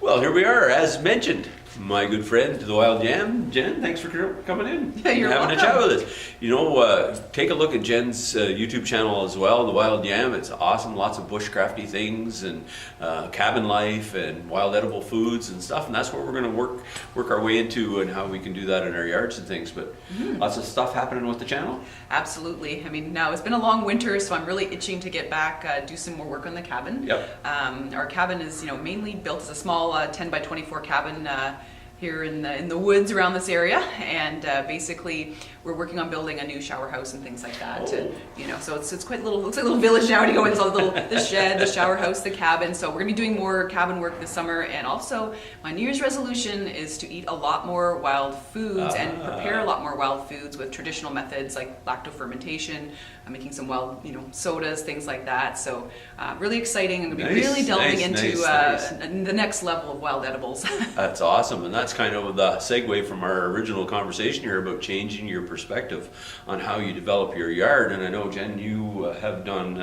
Well, here we are, as mentioned. My good friend, the Wild Yam, Jen, thanks for coming in Yeah, you're and having welcome. a chat with us. You know, take a look at Jen's YouTube channel as well, the Wild Yam. It's awesome, lots of bushcrafty things and cabin life and wild edible foods and stuff. And that's what we're going to work our way into and how we can do that in our yards and things. But lots of stuff happening with the channel. Absolutely. I mean, now it's been a long winter, so I'm really itching to get back, do some more work on the cabin. Yep. Our cabin is, mainly built as a small 10 by 24 cabin here in the woods around this area, and basically we're working on building a new shower house and things like that. So it's quite little. Looks like a little village now. You go into the shed, the shower house, the cabin. So we're gonna be doing more cabin work this summer, and also my New Year's resolution is to eat a lot more wild foods and prepare a lot more wild foods with traditional methods like lacto-fermentation. I'm making some wild, sodas, things like that. So really exciting. I'm gonna be really delving into the next level of wild edibles. That's awesome, and that's kind of the segue from our original conversation here about changing your perspective on how you develop your yard. And I know, Jen, you have done,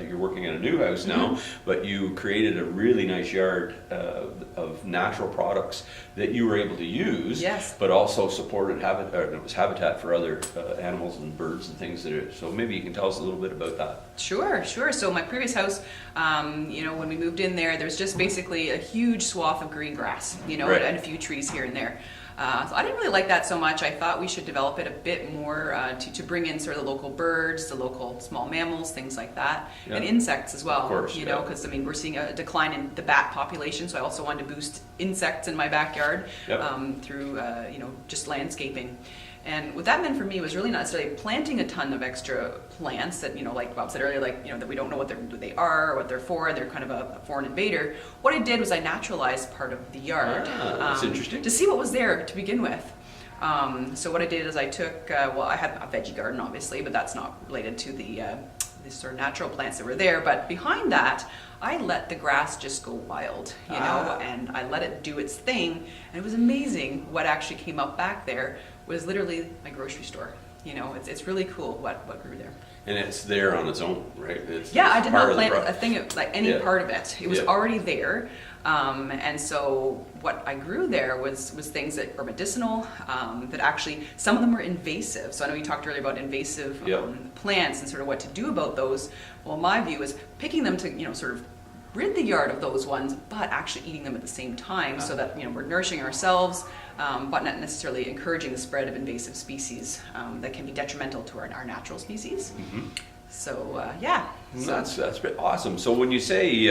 you're working in a new house now, but you created a really nice yard of natural products that you were able to use, yes, but also supported habitat for other animals and birds and things that are, so maybe you can tell us a little bit about that. Sure. So my previous house, when we moved in there's just basically a huge swath of green grass, Right. and a few trees here and there. So I didn't really like that so much. I thought we should develop it a bit more to bring in sort of the local birds, the local small mammals, things like that, and insects as well. Of course, because we're seeing a decline in the bat population, so I also wanted to boost insects in my backyard through just landscaping. And what that meant for me was really not necessarily planting a ton of extra plants that, like Bob said earlier, that we don't know what they are or what they're for. They're kind of a foreign invader. What I did was I naturalized part of the yard. That's interesting. To see what was there to begin with. So what I did is I took, I had a veggie garden obviously, but that's not related to the sort of natural plants that were there. But behind that, I let the grass just go wild, and I let it do its thing. And it was amazing what actually came up back there was literally my grocery store. It's really cool what grew there. And it's there on its own, right? I did not plant a thing like any part of it. It was already there. And so what I grew there was things that were medicinal, that actually, some of them were invasive. So I know you talked earlier about invasive plants and sort of what to do about those. Well, my view is picking them to, sort of rid the yard of those ones, but actually eating them at the same time so that, we're nourishing ourselves, but not necessarily encouraging the spread of invasive species that can be detrimental to our natural species. So That's pretty awesome. So when you say,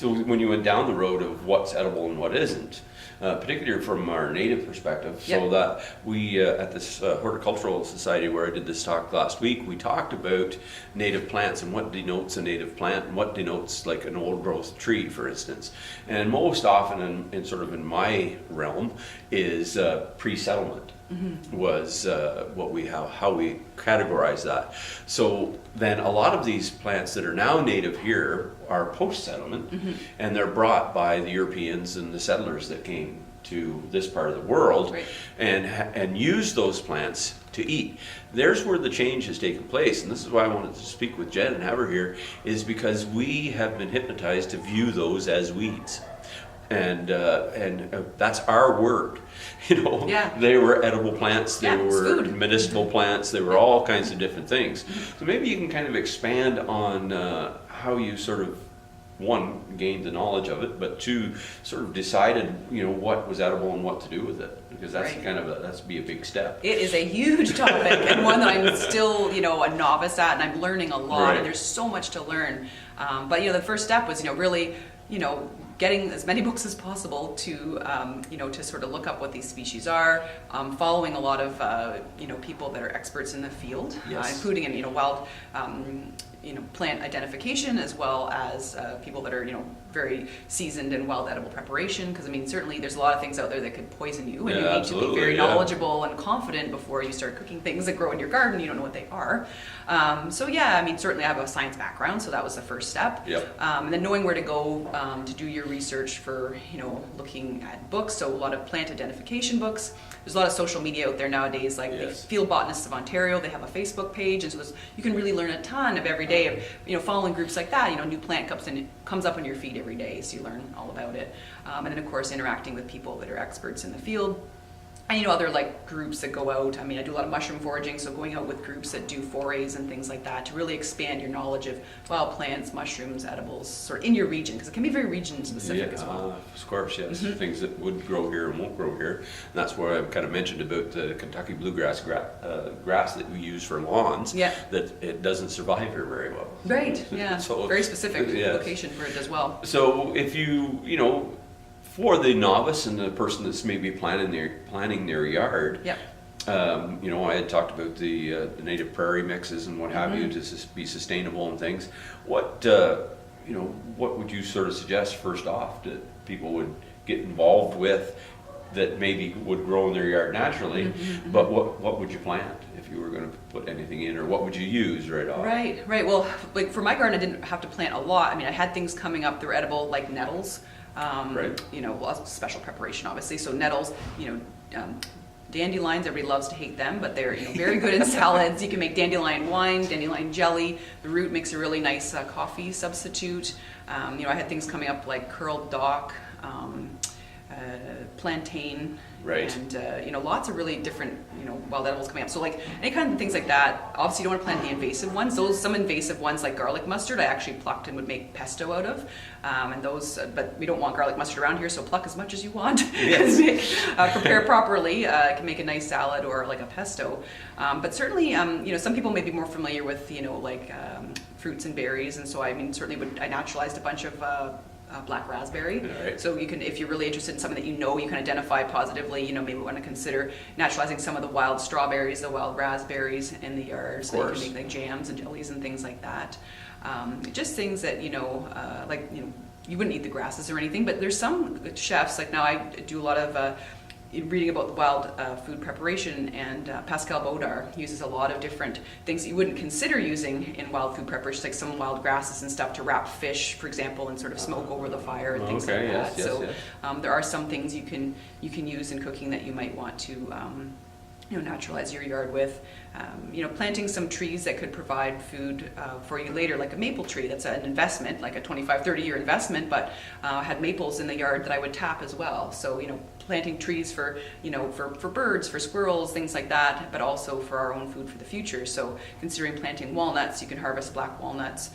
when you went down the road of what's edible and what isn't, particularly from our native perspective, so that we at this horticultural society where I did this talk last week, we talked about native plants and what denotes a native plant and what denotes like an old growth tree, for instance. And most often in my realm is pre-settlement. Was how we categorize that. So then a lot of these plants that are now native here are post-settlement, and they're brought by the Europeans and the settlers that came to this part of the world, and use those plants to eat. There's where the change has taken place, and this is why I wanted to speak with Jen and have her here, is because we have been hypnotized to view those as weeds. And that's our word, They were edible plants, they were medicinal plants, they were all kinds of different things. So maybe you can kind of expand on how you sort of, one, gained the knowledge of it, but two, sort of decided, what was edible and what to do with it, because that's that's be a big step. It is a huge topic and one that I'm still, a novice at, and I'm learning a lot, and there's so much to learn. But the first step was, really, getting as many books as possible to, to sort of look up what these species are, following a lot of, people that are experts in the field, including in, wild, plant identification, as well as people that are, very seasoned in wild edible preparation. Because certainly there's a lot of things out there that could poison you, and you need to be very knowledgeable and confident before you start cooking things that grow in your garden. You don't know what they are. Certainly I have a science background, so that was the first step. And then knowing where to go to do your research for, looking at books. So a lot of plant identification books. There's a lot of social media out there nowadays, like the Field Botanists of Ontario. They have a Facebook page, and so you can really learn a ton of everyday day of, following groups like that. New plant comes up on your feed every day, so you learn all about it. And then of course interacting with people that are experts in the field. And other like groups that go out. I mean, I do a lot of mushroom foraging, so going out with groups that do forays and things like that to really expand your knowledge of wild plants, mushrooms, edibles, sort of in your region, because it can be very region specific as well. Of course, yes. Things that would grow here and won't grow here. And that's where I've kind of mentioned about the Kentucky bluegrass grass that we use for lawns. Yeah. That it doesn't survive here very well. Right. Yeah. So, very specific location for it as well. So if you for the novice and the person that's maybe planning their yard, yep. I had talked about the native prairie mixes and what have you to be sustainable and things. What would you sort of suggest first off that people would get involved with that maybe would grow in their yard naturally? But what would you plant if you were going to put anything in, or what would you use right off? Right. Well, like for my garden, I didn't have to plant a lot. I mean, I had things coming up that were edible, like nettles. Right. Special preparation, obviously. So nettles, dandelions, everybody loves to hate them, but they're very good in salads. You can make dandelion wine, dandelion jelly. The root makes a really nice coffee substitute. I had things coming up like curled dock, plantain, right. And lots of really different wild edibles coming up. So like any kind of things like that. Obviously, you don't want to plant the invasive ones. Some invasive ones like garlic mustard, I actually plucked and would make pesto out of. And those, but we don't want garlic mustard around here, so pluck as much as you want. Yes. Prepare properly. It can make a nice salad or like a pesto. But certainly, some people may be more familiar with fruits and berries, and so I naturalized a bunch of black raspberry. Right. So you can, if you're really interested in something that you can identify positively, maybe want to consider naturalizing some of the wild strawberries, the wild raspberries in the yard, so you can make like jams and jellies and things like that. Just things that you wouldn't eat the grasses or anything, but there's some chefs, like now I do a lot of reading about the wild food preparation, and Pascal Baudard uses a lot of different things that you wouldn't consider using in wild food preparation, like some wild grasses and stuff to wrap fish, for example, and sort of smoke over the fire and things like that. So there are some things you can use in cooking that you might want to naturalize your yard with. Planting some trees that could provide food for you later, like a maple tree. That's an investment, like a 25, 30-year investment, but I had maples in the yard that I would tap as well. So, planting trees for birds, for squirrels, things like that, but also for our own food for the future. So considering planting walnuts, you can harvest black walnuts.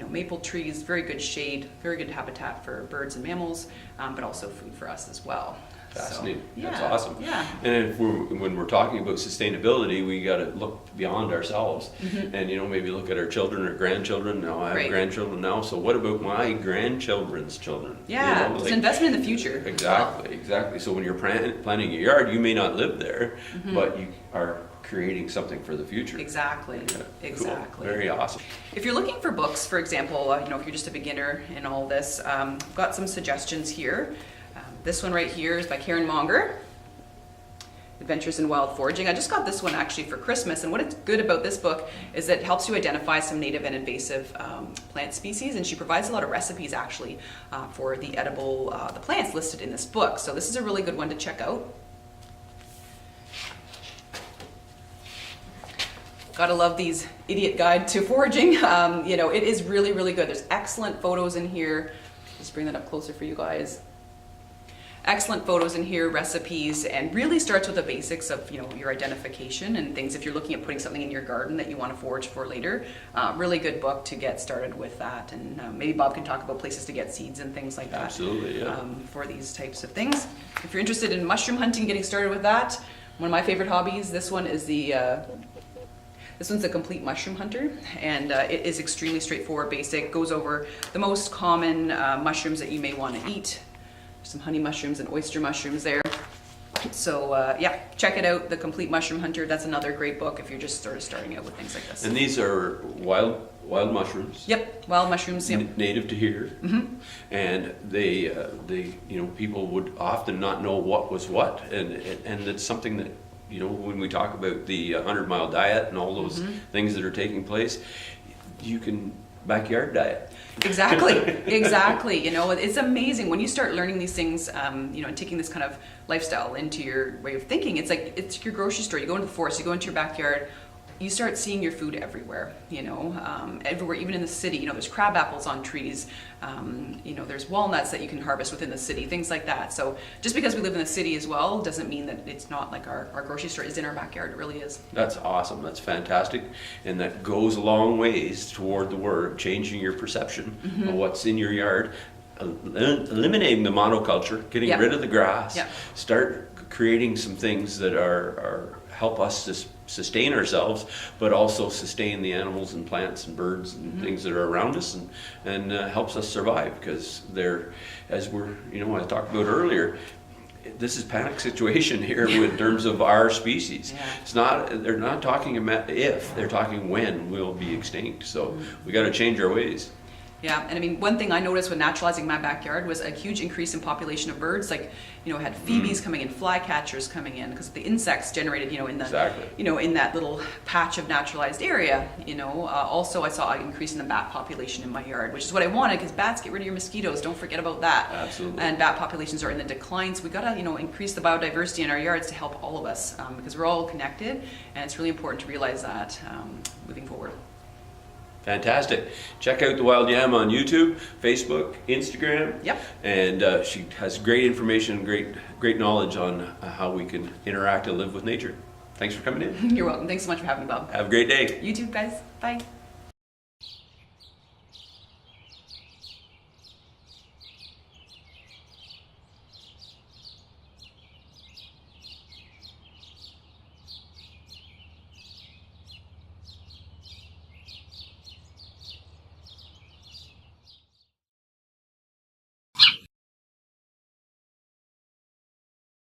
Maple trees, very good shade, very good habitat for birds and mammals, but also food for us as well. Fascinating. So, That's awesome. Yeah. And when we're talking about sustainability, we got to look beyond ourselves, and maybe look at our children or grandchildren. Now I have grandchildren now, so what about my grandchildren's children? Yeah, it's an investment in the future. Exactly. So when you're planning your yard, you may not live there, but you are creating something for the future. Exactly. Yeah, Exactly. Cool. Very awesome. If you're looking for books, for example, if you're just a beginner in all this, I've got some suggestions here. This one right here is by Karen Monger, Adventures in Wild Foraging. I just got this one actually for Christmas, and what it's good about this book is that it helps you identify some native and invasive plant species, and she provides a lot of recipes actually for the edible the plants listed in this book. So this is a really good one to check out. Gotta love these idiot guide to foraging. It is really, really good. There's excellent photos in here. Just bring that up closer for you guys. Excellent photos in here, recipes, and really starts with the basics of your identification and things. If you're looking at putting something in your garden that you want to forage for later, really good book to get started with that. And maybe Bob can talk about places to get seeds and things like that. Absolutely, yeah. For these types of things. If you're interested in mushroom hunting, getting started with that, one of my favorite hobbies. This one is This one's a complete mushroom hunter, and it is extremely straightforward, basic. Goes over the most common mushrooms that you may want to eat. Some honey mushrooms and oyster mushrooms there. So check it out, The Complete Mushroom Hunter. That's another great book if you're just sort of starting out with things like this. And these are wild mushrooms. Yep, wild mushrooms. Yep. Native to here, and they people would often not know what was what, and it's something that when we talk about the 100-mile diet and all those things that are taking place, you can backyard diet. Exactly. It's amazing when you start learning these things, and taking this kind of lifestyle into your way of thinking. It's like, it's your grocery store. You go into the forest, you go into your backyard, you start seeing your food everywhere, everywhere, even in the city. There's crab apples on trees, there's walnuts that you can harvest within the city, things like that. So just because we live in the city as well doesn't mean that it's not like our grocery store is in our backyard. It really is. That's awesome. That's fantastic. And that goes a long ways toward the word changing your perception of what's in your yard, eliminating the monoculture, getting rid of the grass, start creating some things that are help us to sustain ourselves, but also sustain the animals and plants and birds and things that are around us, and helps us survive, because they're, as we're, I talked about earlier, this is panic situation here in terms of our species. It's not, they're not talking about if, they're talking when we'll be extinct. So we got to change our ways. Yeah, and I mean, one thing I noticed when naturalizing my backyard was a huge increase in population of birds. Like, I had phoebes coming in, flycatchers coming in, because the insects generated, in the, in that little patch of naturalized area. Also I saw an increase in the bat population in my yard, which is what I wanted, because bats get rid of your mosquitoes. Don't forget about that. Absolutely. And bat populations are in the decline, so we got to, increase the biodiversity in our yards to help all of us, because we're all connected, and it's really important to realize that moving forward. Fantastic. Check out the Wild Yam on YouTube, Facebook, Instagram. Yep. And she has great information, great knowledge on how we can interact and live with nature. Thanks for coming in. You're welcome. Thanks so much for having me, Bob. Have a great day. You too, guys. Bye.